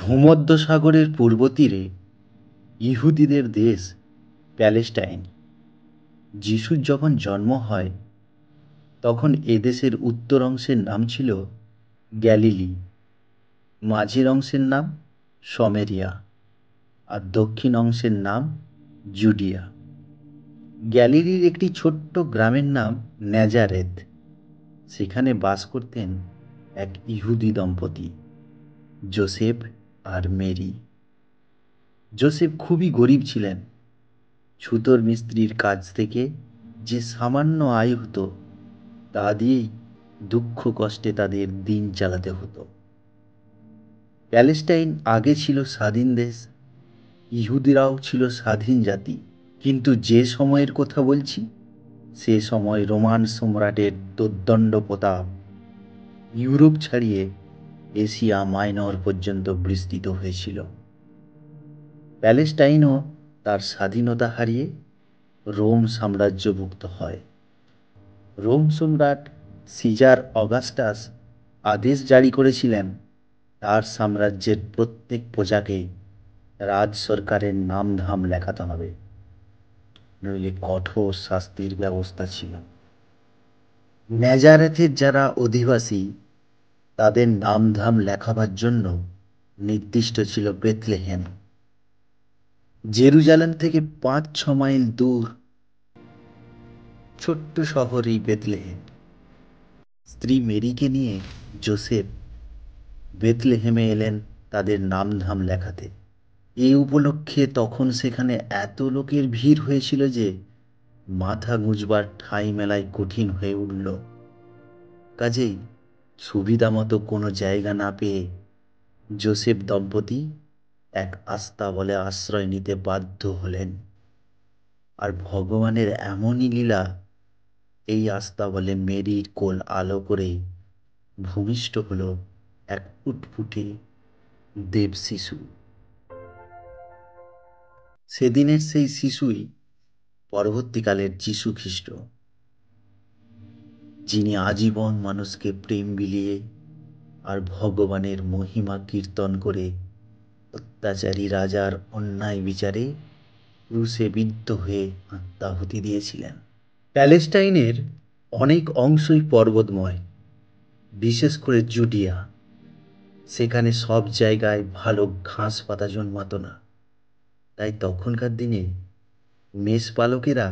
ভূমধ্যসাগরের পূর্ব তীরে ইহুদিদের দেশ প্যালেস্টাইন। যিশুর যখন জন্ম হয় তখন এদেশের উত্তর অংশের নাম ছিল গ্যালিলি, মাঝের অংশের নাম সমেরিয়া আর দক্ষিণ অংশের নাম জুডিয়া। গ্যালিলির একটি ছোট্ট গ্রামের নাম ন্যাজারেথ। সেখানে বাস করতেন এক ইহুদি দম্পতি, যোসেফ আর মেরি। যোসেফ খুবই গরিব ছিলেন। ছুতোর মিস্ত্রির কাজ থেকে যে সামান্য আয় হতো তা দিয়েই দুঃখ কষ্টে তাদের দিন চালাতে হতো। প্যালেস্টাইন আগে ছিল স্বাধীন দেশ, ইহুদিরাও ছিল স্বাধীন জাতি। কিন্তু যে সময়ের কথা বলছি সে সময় রোমান সম্রাটের দোর্দণ্ড প্রতাপ ইউরোপ ছাড়িয়ে এশিয়া মাইনর পর্যন্ত বিস্তৃত হয়েছিল। প্যালেস্টাইনও তার স্বাধীনতা হারিয়ে রোম সাম্রাজ্যভুক্ত হয়। রোম সম্রাট সিজার অগাস্টাস আদেশ জারি করেছিলেন তার সাম্রাজ্যের প্রত্যেক প্রজাকে রাজ সরকারের নামধাম লেখাতে হবে, নইলে কঠোর শাস্তির ব্যবস্থা ছিল। ন্যাজারেথের যারা অধিবাসী তাদের নামধাম লেখাবার জন্য নির্দিষ্ট ছিল বেথলেহেম। জেরুজালেম থেকে 5-6 মাইল দূর ছোট্ট শহর এই বেথলেহেম। স্ত্রী মেরিকে নিয়ে যোসেফ বেথলেহেমে এলেন তাদের নামধাম লেখাতে। এই উপলক্ষে তখন সেখানে এত লোকের ভিড় হয়েছিল যে মাথা গুঁজবার ঠাঁই মেলায় কঠিন হয়ে উঠল। কাজেই সুবিধা মতো কোনো জায়গা না পেয়ে যোসেফ দম্পতি এক আস্তাবলে আশ্রয় নিতে বাধ্য হলেন। আর ভগবানের এমনই লীলা, এই আস্তাবলে মেরির কোল আলো করে ভূমিষ্ঠ হল এক ফুটফুটে দেব শিশু। সেদিনের সেই শিশুই পরবর্তীকালের যীশু খ্রিস্ট, যিনি আজীবন মানুষকে প্রেম বিলিয়ে আর ভগবানের মহিমা কীর্তন করে অত্যাচারী রাজার অন্যায় বিচারে ক্রুশে বিদ্ধ হয়ে আত্মাহুতি দিয়েছিলেন। প্যালেস্টাইনের অনেক অংশই পর্বতময়, বিশেষ করে জুডিয়া। সেখানে সব জায়গায় ভালো ঘাস পাতা জন্মাতো না। তাই তখনকার দিনে মেষপালকেরা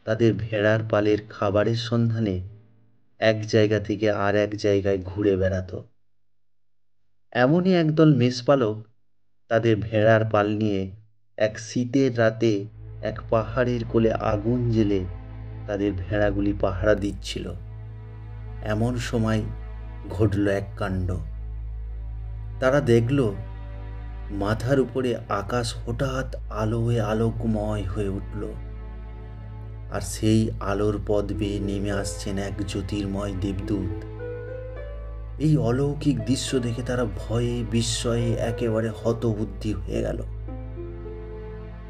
তাদের ভেড়ার পালের খাবারের সন্ধানে এক জায়গা থেকে আর এক জায়গায় ঘুরে বেড়াতো। এমনই একদল মেষপালক তাদের ভেড়ার পাল নিয়ে এক শীতের রাতে এক পাহাড়ের কোলে আগুন জ্বেলে তাদের ভেড়াগুলি পাহারা দিচ্ছিল। এমন সময় ঘটল এক কাণ্ড। তারা দেখল মাথার উপরে আকাশ হঠাৎ আলোয় আলোকময় হয়ে উঠল, আর সেই আলোর পথ বেয়ে নেমে আসছেন এক জ্যোতির্ময় দেবদূত। এই অলৌকিক দৃশ্য দেখে তারা ভয়ে বিস্ময়ে একেবারে হতবুদ্ধি হয়ে গেল।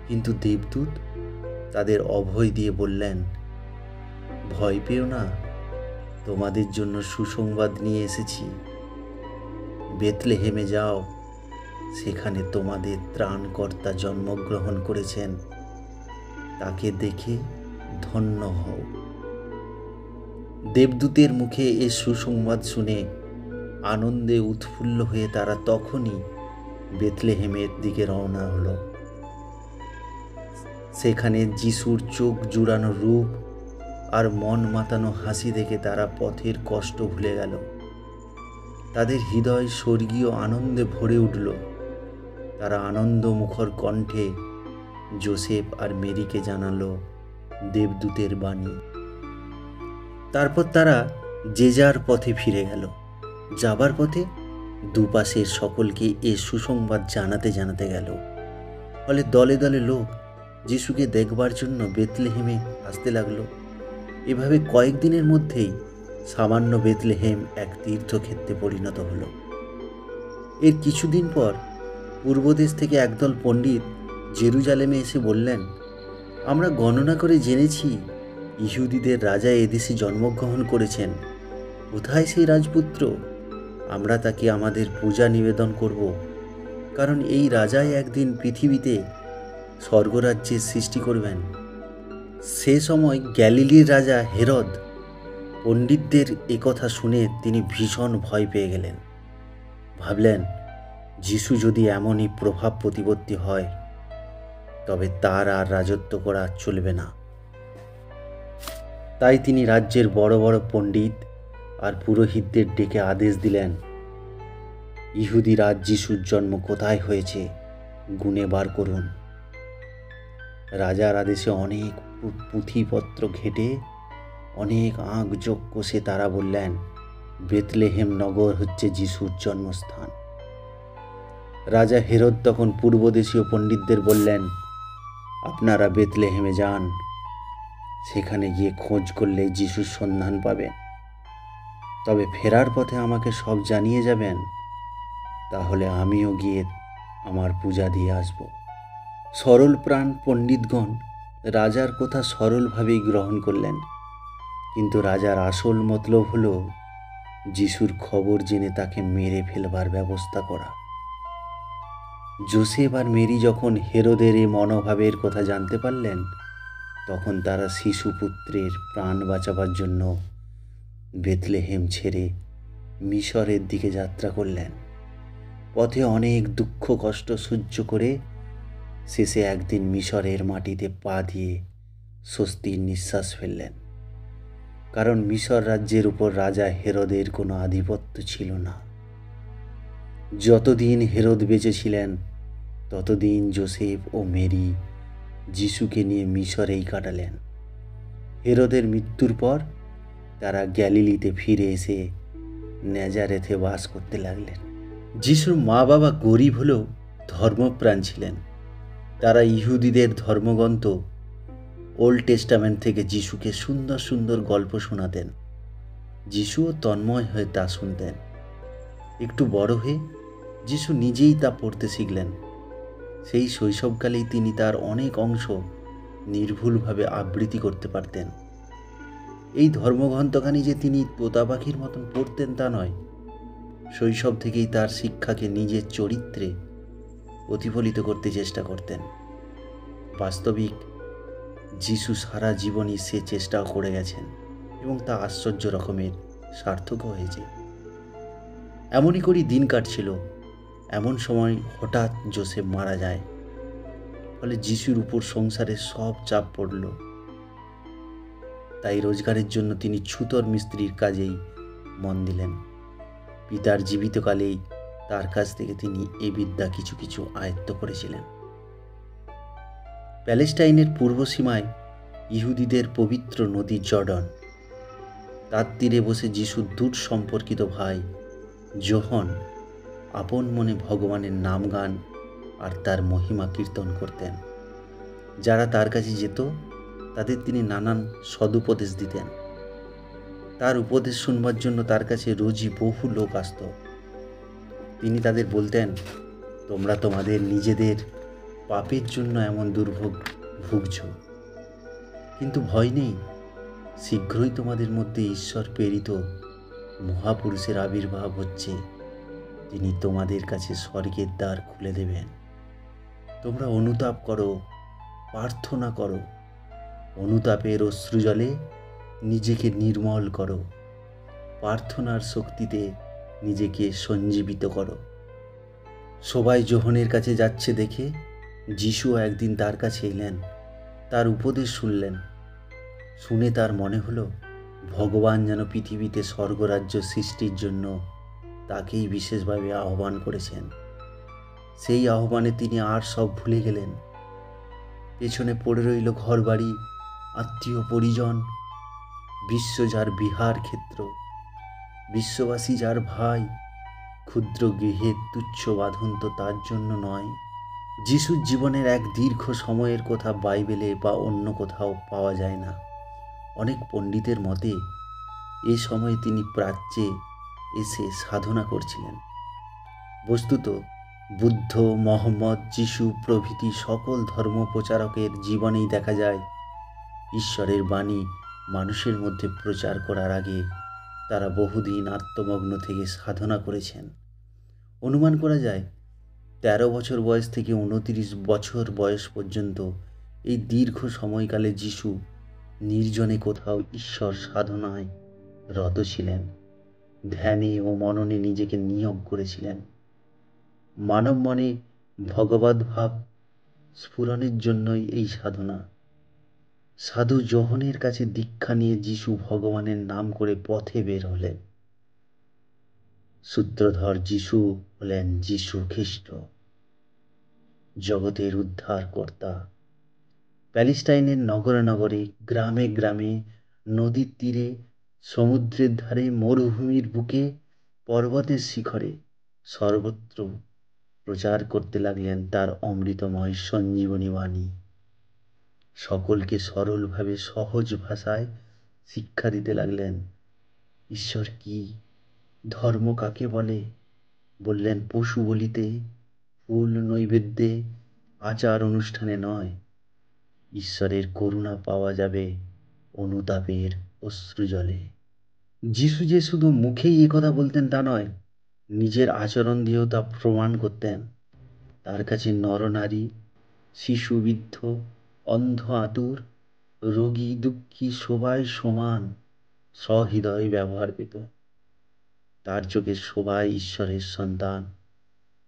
কিন্তু দেবদূত তাদের অভয় দিয়ে বললেন, ভয় পেও না, তোমাদের জন্য সুসংবাদ নিয়ে এসেছি। বেথলেহেমে যাও, সেখানে তোমাদের ত্রাণকর্তা জন্মগ্রহণ করেছেন, তাকে দেখে ধন্য হও। দেবদূতের মুখে এ সুসংবাদ শুনে আনন্দে উৎফুল্ল হয়ে তারা তখনই বেথলেহেমের দিকে রওনা হলো। সেখানে যিশুর চোখ জুড়ানো রূপ আর মন মাতানো হাসি দেখে তারা পথের কষ্ট ভুলে গেল। তাদের হৃদয় স্বর্গীয় আনন্দে ভরে উঠল। তারা আনন্দ মুখর কণ্ঠে যোসেফ আর মেরিকে জানালো দেবদূতের বাণী। তারপর তারা যে যার পথে ফিরে গেল। যাবার পথে দুপাশের সকলকে এ সুসংবাদ জানাতে জানাতে গেল। ফলে দলে দলে লোক যিশুকে দেখবার জন্য বেথলেহেমে আসতে লাগলো। এভাবে কয়েকদিনের মধ্যেই সামান্য বেথলেহেম এক তীর্থক্ষেত্রে পরিণত হলো। এর কিছুদিন পর পূর্বদেশ থেকে একদল পণ্ডিত জেরুজালেমে এসে বললেন, আমরা গণনা করে জেনেছি ইহুদিদের রাজা এদেশে জন্মগ্রহণ করেছেন। কোথায় সেই রাজপুত্র? আমরা তাকে আমাদের পূজা নিবেদন করব। কারণ এই রাজাই একদিন পৃথিবীতে স্বর্গরাজ্যের সৃষ্টি করবেন। সে সময় গ্যালিলির রাজা হেরদ পণ্ডিতদের একথা শুনে তিনি ভীষণ ভয় পেয়ে গেলেন। ভাবলেন, যিশু যদি এমনই প্রভাব প্রতিপত্তি হয় তবে তার আর রাজত্ব করা চলবে না। তাই তিনি রাজ্যের বড় বড় পণ্ডিত আর পুরোহিতদের ডেকে আদেশ দিলেন, ইহুদিরা যিশুর জন্ম কোথায় হয়েছে গুনে বার করুন। রাজার আদেশে অনেক পুঁথিপত্র ঘেটে অনেক আঁক যোগ কষে তারা বললেন, বেথলেহেম নগর হচ্ছে যিশুর জন্মস্থান। রাজা হেরদ তখন পূর্বদেশীয় পণ্ডিতদের বললেন, আপনারা বেথলেহেমে যান, সেখানে গিয়ে খোঁজ করলে যিশুর সন্ধান পাবেন। তবে ফেরার পথে আমাকে সব জানিয়ে যাবেন, তাহলে আমিও গিয়ে আমার পূজা দিয়ে আসব। সরল প্রাণ পণ্ডিতগণ রাজার কথা সরলভাবেই গ্রহণ করলেন, কিন্তু রাজার আসল মতলব হলো যিশুর খবর জেনে তাকে মেরে ফেলবার ব্যবস্থা করা। যোসেফ আর মেরি যখন হেরোদের এই মনোভাবের কথা জানতে পারলেন, তখন তারা শিশুপুত্রের প্রাণ বাঁচাবার জন্য বেথলেহেম ছেড়ে মিশরের দিকে যাত্রা করলেন। পথে অনেক দুঃখ কষ্ট সহ্য করে শেষে একদিন মিশরের মাটিতে পা দিয়ে স্বস্তির নিঃশ্বাস ফেললেন। কারণ মিশর রাজ্যের উপর রাজা হেরোদের কোনো আধিপত্য ছিল না। যতদিন হেরোদ বেঁচে ছিলেন ততদিন যোসেফ ও মেরি যিশুকে নিয়ে মিশরেই কাটালেন। হেরোদের মৃত্যুর পর তারা গ্যালিলিতে ফিরে এসে ন্যাজারেথে বাস করতে লাগলেন। যিশুর মা বাবা গরিব হলেও ধর্মপ্রাণ ছিলেন। তারা ইহুদিদের ধর্মগ্রন্থ ওল্ড টেস্টামেন্ট থেকে যিশুকে সুন্দর সুন্দর গল্প শোনাতেন। যিশুও তন্ময় হয়ে তা শুনতেন। একটু বড় হয়ে যিশু নিজেই তা পড়তে শিখলেন। সেই শৈশবকালেই তিনি তার অনেক অংশ নির্ভুলভাবে আবৃত্তি করতে পারতেন। এই ধর্মগ্রন্থখানি যে তিনি তোতা পাখির মতন পড়তেন তা নয়, শৈশব থেকেই তার শিক্ষাকে নিজের চরিত্রে প্রতিফলিত করতে চেষ্টা করতেন। বাস্তবিক যিশু সারা জীবনই সে চেষ্টাও করে গেছেন এবং তা আশ্চর্য রকমের সার্থকও হয়েছে। এমনই করেই দিন কাটছিল। এমন সময় হঠাৎ যোসেফ মারা যায়। ফলে যিশুর উপর সংসারের সব চাপ পড়ল। তাই রোজগারের জন্য তিনি ছুতোর মিস্ত্রির কাজেই মন দিলেন। পিতার জীবিতকালেই তার কাছ থেকে তিনি এই বিদ্যা কিছু কিছু আয়ত্ত করেছিলেন। প্যালেস্টাইনের পূর্ব সীমায় ইহুদিদের পবিত্র নদী জর্ডন, তার তীরে বসে যিশুর দূর সম্পর্কিত ভাই যোহন আপন মনে ভগবানের নাম গান আর তার মহিমা কীর্তন করতেন। যারা তার কাছে যেত তাদের তিনি নানান সদুপদেশ দিতেন। তার উপদেশ শুনবার জন্য তার কাছে রোজই বহু লোক আসত। তিনি তাদের বলতেন, তোমরা তোমাদের নিজেদের পাপের জন্য এমন দুর্ভোগ ভুগছ, কিন্তু ভয় নেই, শীঘ্রই তোমাদের মধ্যে ঈশ্বর প্রেরিত মহাপুরুষের আবির্ভাব হচ্ছে। তিনি তোমাদের কাছে স্বর্গের দ্বার খুলে দেবেন। তোমরা অনুতাপ করো, প্রার্থনা করো, অনুতাপের অশ্রুজলে নিজেকে নির্মল করো, প্রার্থনার শক্তিতে নিজেকে সঞ্জীবিত করো। সবাই যোহনের কাছে যাচ্ছে দেখে যিশুও একদিন তার কাছে এলেন, তার উপদেশ শুনলেন। শুনে তার মনে হলো ভগবান যেন পৃথিবীতে স্বর্গরাজ্য সৃষ্টির জন্য তাকেই বিশেষভাবে আহ্বান করেছেন। সেই আহ্বানে তিনি আর সব ভুলে গেলেন। পেছনে পড়ে রইল ঘরবাড়ি, আত্মীয় পরিজন, বিশ্ব যার বিহার ক্ষেত্র, বিশ্ববাসী যার ভাই, ক্ষুদ্র গৃহের তুচ্ছ বাঁধন তো তার জন্য নয়। যিশুর জীবনের এক দীর্ঘ সময়ের কথা বাইবেলে বা অন্য কোথাও পাওয়া যায় না। অনেক পণ্ডিতের মতে এ সময়ে তিনি প্রাচ্যে এসে সাধনা করছিলেন। বস্তুত বুদ্ধ, মহম্মদ, যিশু প্রভৃতি সকল ধর্মপ্রচারকের জীবনেই দেখা যায় ঈশ্বরের বাণী মানুষের মধ্যে প্রচার করার আগে তারা বহুদিন আত্মমগ্ন থেকে সাধনা করেছেন। অনুমান করা যায় 13 বছর বয়স থেকে 29 বছর বয়স পর্যন্ত এই দীর্ঘ সময়কালে যিশু নির্জনে কোথাও ঈশ্বর সাধনায় রত ছিলেন, ধ্যানে ও মননে নিজেকে নিয়োগ করেছিলেন। মানব মনে ভগবদ্ ভাব স্ফুরণের জন্যই এই সাধনা। সাধু যোহনের কাছে দীক্ষা নিয়ে যিশু ভগবানের নাম করে পথে বের হলেন। সূত্রধর যিশু হলেন যিশু খ্রিস্ট, জগতের উদ্ধারকর্তা। প্যালেস্টাইনের নগরে নগরে, গ্রামে গ্রামে, নদীর তীরে, সমুদ্রের ধারে, মরুভূমির বুকে, পর্বতের শিখরে, সর্বত্র প্রচার করতে লাগলেন তার অমৃতময় সঞ্জীবনী বাণী। সকলকে সরলভাবে সহজ ভাষায় শিক্ষা দিতে লাগলেন। ঈশ্বর কি, ধর্ম কাকে বলে, বললেন পশু বলিতে, ফুল নৈবেদ্যে, আচার অনুষ্ঠানে নয়। ঈশ্বরের করুণা পাওয়া যাবে অনুতাপের অশ্রুজলে। যিশু যে শুধু মুখেই এ কথা বলতেন তা নয়, নিজের আচরণ দিয়েও তা প্রমাণ করতেন। তার কাছে নরনারী, শিশু, বৃদ্ধ, অন্ধ, আতুর, রোগী, দুঃখী সবাই সমান সহৃদয় ব্যবহার পেত। তার চোখে সবাই ঈশ্বরের সন্তান,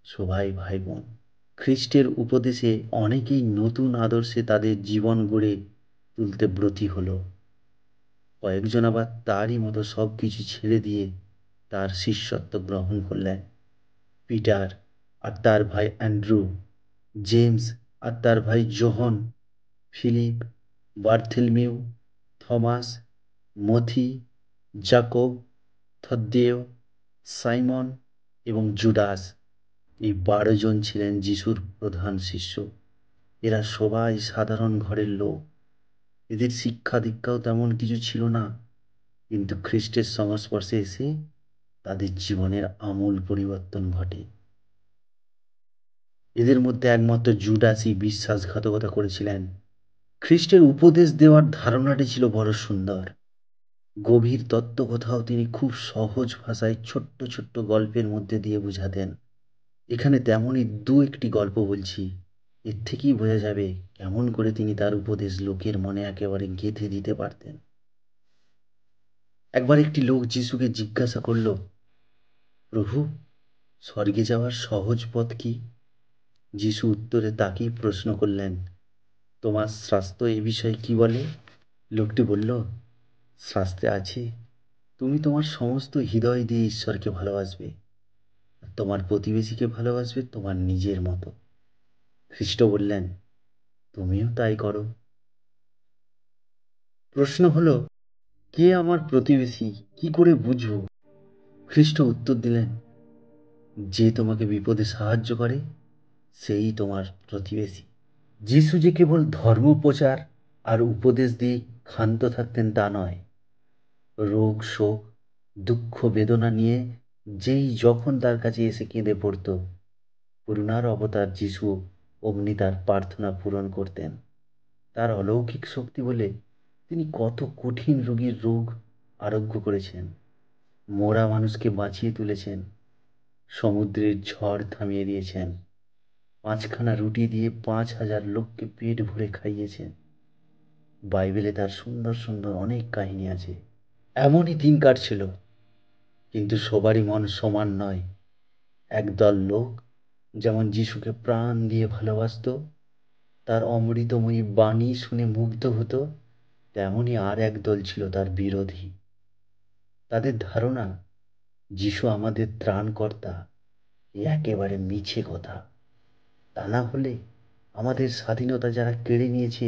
সবাই ভাই বোন। খ্রিস্টের উপদেশে অনেকেই নতুন আদর্শে তাদের জীবন গড়ে তুলতে ব্রতী হলো। কয়েকজন আবার তারই মতো সব কিছু ছেড়ে দিয়ে তার শিষ্যত্ব গ্রহণ করলেন। পিটার আর তার ভাই অ্যান্ড্রু, জেমস আর তার ভাই যোহন, ফিলিপ, বার্থেলমিউ, থমাস, মথি, জাকব, থদ্দেয়, সাইমন এবং জুডাস। এই 12 জন ছিলেন যিশুর প্রধান শিষ্য। এরা সবাই সাধারণ ঘরের লোক। এদের শিক্ষা দীক্ষাও তেমন কিছু ছিল না, কিন্তু খ্রিস্টের সংস্পর্শে এসে তাদের জীবনের আমূল পরিবর্তন ঘটে। এদের মধ্যে একমাত্র জুডাসই বিশ্বাসঘাতকতা করেছিলেন। খ্রিস্টের উপদেশ দেওয়ার ধারণাটি ছিল বড় সুন্দর। গভীর তত্ত্বকথাও তিনি খুব সহজ ভাষায় ছোট্ট ছোট্ট গল্পের মধ্যে দিয়ে বুঝাতেন। এখানে তেমনই একটি গল্প বলছি, এর থেকেই বোঝা যাবে কেমন করে তিনি তার উপদেশ লোকের মনে একেবারে গেঁথে দিতে পারতেন। একবার একটি লোক যিশুকে জিজ্ঞাসা করল, প্রভু, স্বর্গে যাওয়ার সহজ পথ কি? যিশু উত্তরে তাকেই প্রশ্ন করলেন, তোমার শাস্ত্র এ বিষয়ে কি বলে? লোকটি বলল, শাস্ত্রে আছে, তুমি তোমার সমস্ত হৃদয় দিয়ে ঈশ্বরকে ভালোবাসবে, আর তোমার প্রতিবেশীকে ভালোবাসবে তোমার নিজের মতো। খ্রিস্ট বললেন, তুমিও তাই করো। প্রশ্ন হলো, কে আমার প্রতিবেশী, কি করে বুঝবো? খ্রিস্ট উত্তর দিলেন, যে তোমাকে বিপদে সাহায্য করে সেই তোমার প্রতিবেশী। যিশু যে কেবল ধর্ম প্রচার আর উপদেশ দিয়ে ক্ষান্ত থাকতেন তা নয়। রোগ, শোক, দুঃখ, বেদনা নিয়ে যেই যখন তার কাছে এসে কেঁদে পড়ত, করুণার অবতার যিশু অমনি তার প্রার্থনা পূরণ করতেন। তার অলৌকিক শক্তি বলে তিনি কত কঠিন রোগীর রোগ আরোগ্য করেছেন, মরা মানুষকে বাঁচিয়ে তুলেছেন, সমুদ্রের ঝড় থামিয়ে দিয়েছেন, 5খানা রুটি দিয়ে 5,000 লোককে পেট ভরে খাইয়েছেন। বাইবেলে তার সুন্দর সুন্দর অনেক কাহিনী আছে। এমনই দিন কাটছিল, কিন্তু সবারই মন সমান নয়। একদল লোক যেমন যিশুকে প্রাণ দিয়ে ভালোবাসত, তার অমৃতময়ী বাণী শুনে মুগ্ধ হতো, তেমনি আর একদল ছিল তার বিরোধী। তাদের ধারণা যিশু আমাদের ত্রাণকর্তা, এ একেবারে মিছে কথা। তা না হলে আমাদের স্বাধীনতা যারা কেড়ে নিয়েছে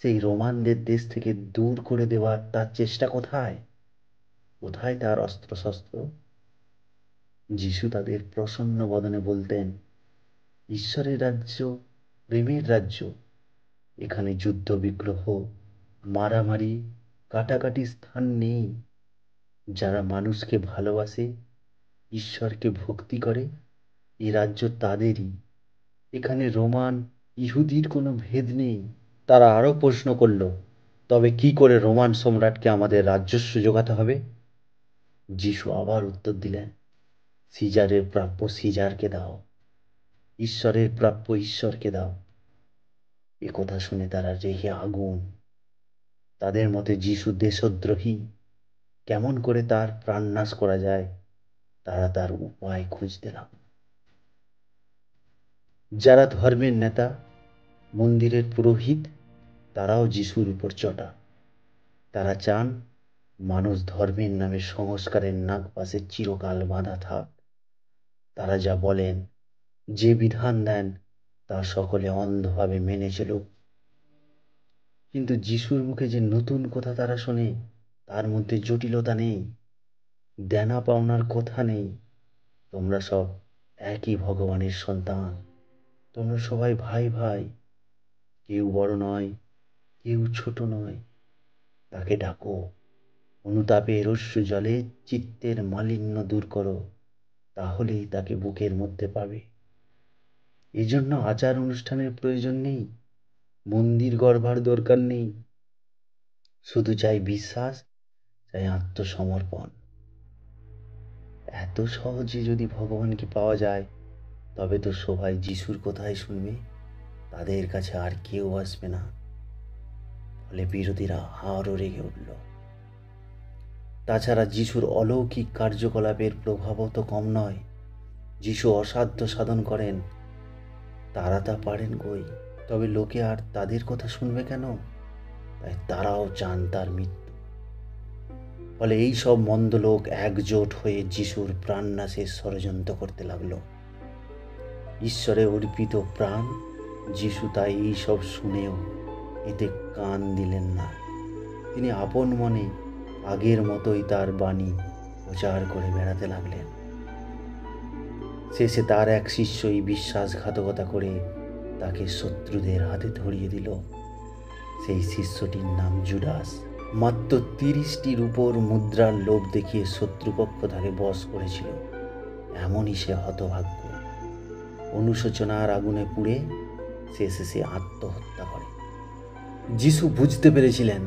সেই রোমানদের দেশ থেকে দূর করে দেওয়ার তার চেষ্টা কোথায়? কোথায় তার অস্ত্রশস্ত্র? যিশু তাদের প্রসন্ন বদনে বলতেন, ঈশ্বরের রাজ্য প্রেমের রাজ্য। এখানে যুদ্ধ, বিগ্রহ, মারামারি, কাটাকাটি স্থান নেই। যারা মানুষকে ভালোবাসে, ঈশ্বরকে ভক্তি করে, এ রাজ্য তাদেরই। এখানে রোমান ইহুদির কোনো ভেদ নেই। তারা আরও প্রশ্ন করল, তবে কি করে রোমান সম্রাটকে আমাদের রাজস্ব যোগাতে হবে? যিশু আবার উত্তর দিলেন, সিজারের প্রাপ্য সিজারকে দাও, ঈশ্বরের প্রাপ্য ঈশ্বরকে দাও। এ কথা শুনে তারা রেগে আগুন। তাদের মতে যিশু দেশদ্রোহী। কেমন করে তার প্রাণনাশ করা যায় তারা তার উপায় খুঁজতে লাগল। যারা ধর্মের নেতা, মন্দিরের পুরোহিত, তারাও যিশুর উপর চটা। তারা চান মানুষ ধর্মের নামে সংস্কারের নাগপাশে চিরকাল বাঁধা থাক। তারা যা বলেন, যে বিধান দেন, তা সকলে অন্ধভাবে মেনে চলুক। কিন্তু যিশুর মুখে যে নতুন কথা তারা শোনে, তার মধ্যে জটিলতা নেই, দেনা পাওনার কথা নেই। তোমরা সব একই ভগবানের সন্তান। তোমরা সবাই ভাই ভাই। কেউ বড় নয়, কেউ ছোট নয়। তাকে ডাকো, অনুতাপের অশ্রু জলে চিত্তের মালিন্য দূর করো, তাহলেই তাকে বুকের মধ্যে পাবে। এজন্য আচার অনুষ্ঠানের প্রয়োজন নেই, মন্দির গড়বার দরকার নেই। শুধু চাই বিশ্বাস, চাই আত্মসমর্পণ। এত সহজে যদি ভগবানকে পাওয়া যায়, তবে তো সবাই যিশুর কথাই শুনবে, তাদের কাছে আর কেউ আসবে না। ফলে বিরোধীরা আরও রেগে উঠল। তাছাড়া যিশুর অলৌকিক কার্যকলাপের প্রভাবও তো কম নয়। যিশু অসাধ্য সাধন করেন, তারা তা পারেন কই। তবে লোকে আর তাদের কথা শুনবে কেন? তাই তারাও চান তার মৃত্যু। ফলে এই সব মন্দ লোক একজোট হয়ে যিশুর প্রাণনাশের ষড়যন্ত্র করতে লাগলো। ঈশ্বরে অর্পিত প্রাণ যিশু তাই এইসব শুনেও এতে কান দিলেন না। তিনি আপন মনে আগের মতোই তার বাণী প্রচার করে বেড়াতে লাগলেন। শেষে তার এক শিষ্যই বিশ্বাসঘাতকতা করে তাকে শত্রুদের হাতে ধরিয়ে দিল। সেই শিষ্যটির নাম জুডাস। মাত্র 30টির উপর মুদ্রার লোভ দেখিয়ে শত্রুপক্ষ তাকে বশ করেছিল। এমনই সে হতভাগ্য। অনুশোচনার আগুনে পুড়ে শেষে সে আত্মহত্যা করে। যিশু বুঝতে পেরেছিলেন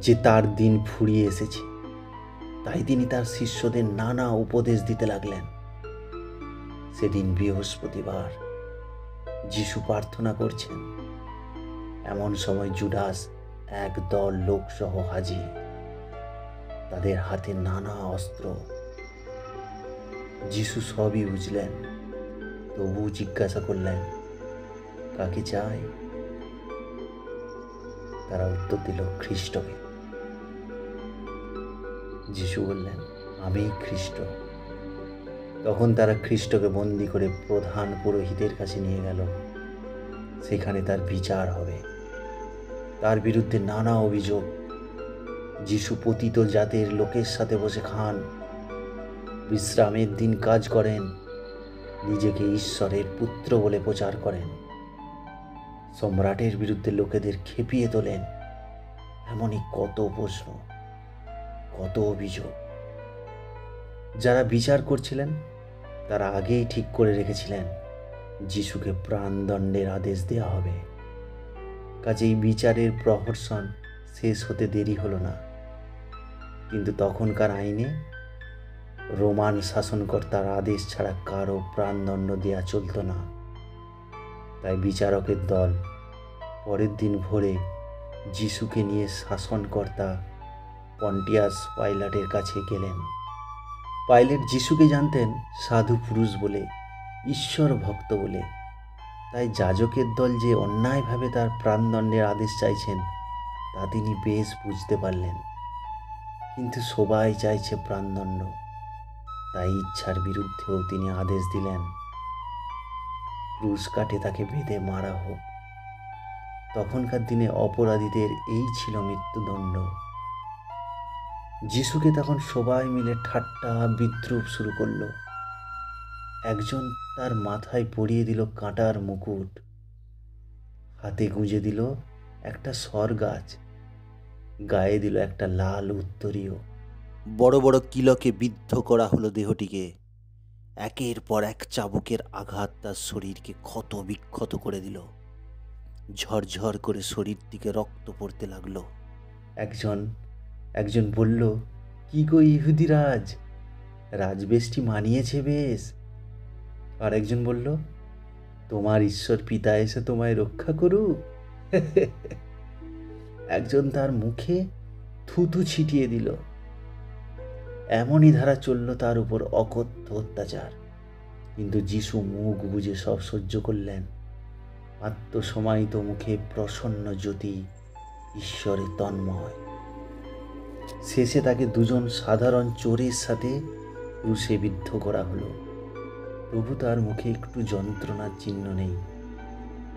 যে তার দিন ফুরিয়ে এসেছে। তাই তিনি তার শিষ্যদের নানা উপদেশ দিতে লাগলেন। সেদিন বৃহস্পতিবার, যিশু প্রার্থনা করছেন। এমন সময় জুডাস এক দল লোকসহ হাজির। তাদের হাতে নানা অস্ত্র। যিশু সবই বুঝলেন, তবু জিজ্ঞাসা করলেন, কাকে চাই? তারা উত্তর দিল, খ্রিস্টকে। যিশু বললেন, আমি খ্রিস্ট। তখন তারা খ্রিস্টকে বন্দি করে প্রধান পুরোহিতের কাছে নিয়ে গেল। সেখানে তার বিচার হবে। তার বিরুদ্ধে নানা অভিযোগ। যিশু পতিত জাতের লোকের সাথে বসে খান, বিশ্রামের দিন কাজ করেন, নিজেকে ঈশ্বরের পুত্র বলে প্রচার করেন, সম্রাটের বিরুদ্ধে লোকেদের খেপিয়ে তোলেন। এমনই কত প্রশ্ন, কত অভিযোগ। যারা বিচার করছিলেন তারা আগেই ঠিক করে রেখেছিলেন যিশুকে প্রাণদণ্ডের আদেশ দেওয়া হবে। কাজেই বিচারের প্রহসন শেষ হতে দেরি হলো না। কিন্তু তখনকার আইনে রোমান শাসনকর্তার আদেশ ছাড়া কারো প্রাণদণ্ড দেয়া চলত না। তাই বিচারকের দল পরের দিন ভোরে যিশুকে নিয়ে শাসনকর্তা পন্টিয়াস পাইলাটের কাছে গেলেন। পাইলেট যিশুকে জানতেন সাধু পুরুষ বলে, ঈশ্বর ভক্ত বলে। তাই যাজকের দল যে অন্যায়ভাবে তার প্রাণদণ্ডের আদেশ চাইছেন তা তিনি বেশ বুঝতে পারলেন। কিন্তু সবাই চাইছে প্রাণদণ্ড, তাই ইচ্ছার বিরুদ্ধেও তিনি আদেশ দিলেন, ক্রুশ কাঠে তাকে বেঁধে মারা হোক। তখনকার দিনে অপরাধীদের এই ছিল মৃত্যুদণ্ড। যিশুকে তখন সবাই মিলে ঠাট্টা বিদ্রূপ শুরু করলো। একজন তার মাথায় পরিয়ে দিল কাঁটার মুকুট, হাতে গুঁজে দিল একটা সরগাছ, গায়ে দিল একটা লাল উত্তরীয়। বড় বড় কিলকে বিদ্ধ করা হলো দেহটিকে। একের পর এক চাবুকের আঘাত তার শরীরকে ক্ষত বিক্ষত করে দিল। ঝরঝর করে শরীর থেকে রক্ত পড়তে লাগলো। একজন বলল, কি গো ইহুদিরাজ, রাজবেশটি মানিয়েছে বেশ। আর একজন বলল, তোমার ঈশ্বর পিতা এসে তোমায় রক্ষা করুক। একজন তার মুখে থুতু ছিটিয়ে দিল। এমনই ধারা চলল তার উপর অকথ্য অত্যাচার। কিন্তু যিশু মুখ বুজে সব সহ্য করলেন। আত্মসমাহিত মুখে প্রসন্ন জ্যোতি, ঈশ্বরে তন্ময়। শেষে তাকে দুজন সাধারণ চোরের সাথে ক্রুশে বিদ্ধ করা হলো। তবু তার মুখে একটু যন্ত্রণার চিহ্ন নেই।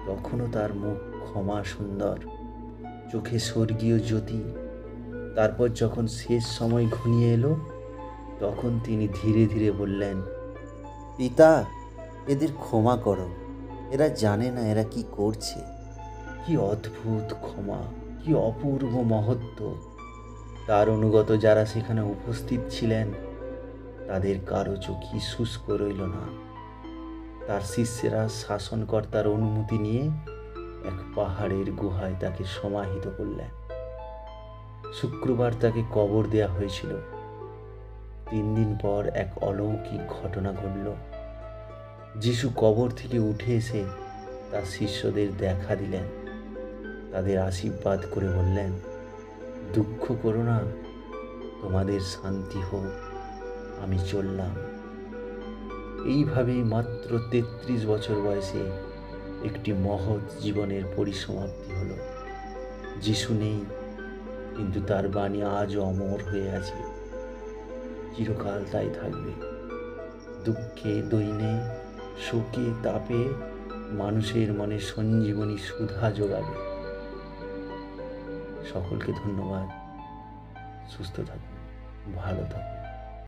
তখনও তার মুখ ক্ষমা সুন্দর, চোখে স্বর্গীয় জ্যোতি। তারপর যখন শেষ সময় ঘনিয়ে এলো, তখন তিনি ধীরে ধীরে বললেন, পিতা, এদের ক্ষমা করো, এরা জানে না এরা কি করছে। কি অদ্ভুত ক্ষমা, কি অপূর্ব মহত্ব! তার অনুগত যারা সেখানে উপস্থিত ছিলেন, তাদের কারো চোখই শুষ্ক রইল না। তার শিষ্যেরা শাসনকর্তার অনুমতি নিয়ে এক পাহাড়ের গুহায় তাকে সমাহিত করলেন। শুক্রবার তাকে কবর দেয়া হয়েছিল। 3 দিন পর এক অলৌকিক ঘটনা ঘটল। যিশু কবর থেকে উঠে এসে তার শিষ্যদের দেখা দিলেন। তাদের আশীর্বাদ করে বললেন, দুঃখ করো না, তোমাদের শান্তি হোক, আমি চললাম। এইভাবেই মাত্র 33 বছর বয়সে একটি মহৎ জীবনের পরিসমাপ্তি হলো। যিশু নেই, কিন্তু তার বাণী আজও অমর হয়ে আছে, চিরকাল তাই থাকবে। দুঃখে, দৈন্যে, শোকে, তাপে মানুষের মনে সঞ্জীবনী সুধা যোগাবে। সকলকে ধন্যবাদ। সুস্থ থাকুন, ভালো থাকুন।